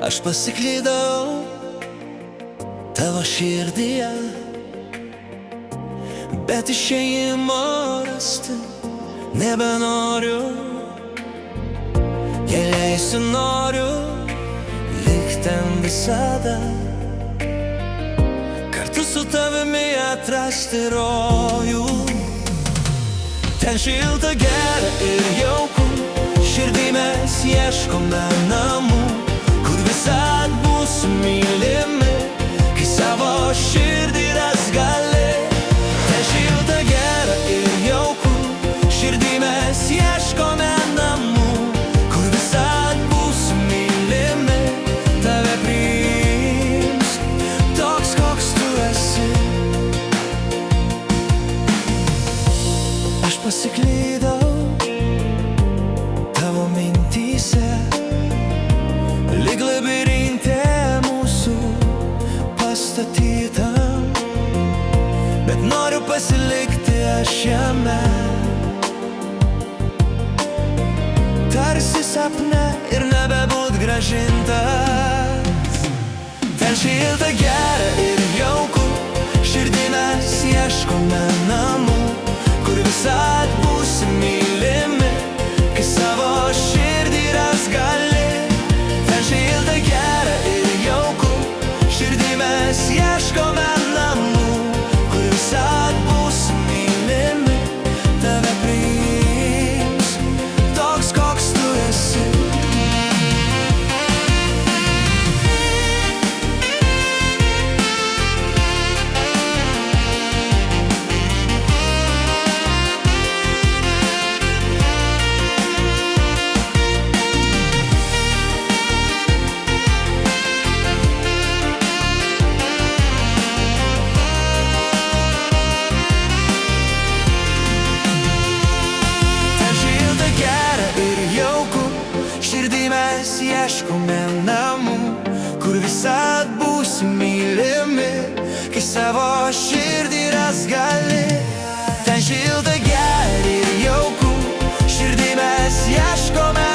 Aš pasiklydau tavo širdyje, bet išėjimo rasti nebenoriu. Jei leisiu, noriu likt ten visada, kartu su tavimi atrasti rojų. Ten šilta, gera ir jauku, širdį mes ieškome namų, kur visad bus mylimi, kai savo širdį ras gali. Ten šilta, gera ir jauku, širdį mes ieškome namų, kur visad bus mylimi, tave priims toks, koks tu esi. Aš pasiklydau tavo mintyse, lyg labirinte mūsų pastatytam, bet noriu pasilikti aš jame, tarsi sapne ir nebebūt grąžintas. Ten šilta, gera ir jauku, širdį mes ieškome namų, kur visad būsi mylimi, kai savo širdį ras gali. Ten šilta, gera ir jauku, širdį mes ieškome namų, kur visad būsi mylimi, tave priims toks, koks tu esi. Mes ieškome namų, kur visad būsi mylimi, kai savo širdį ras gali. Ten šilta, gera ir jauku, širdį mes ieškome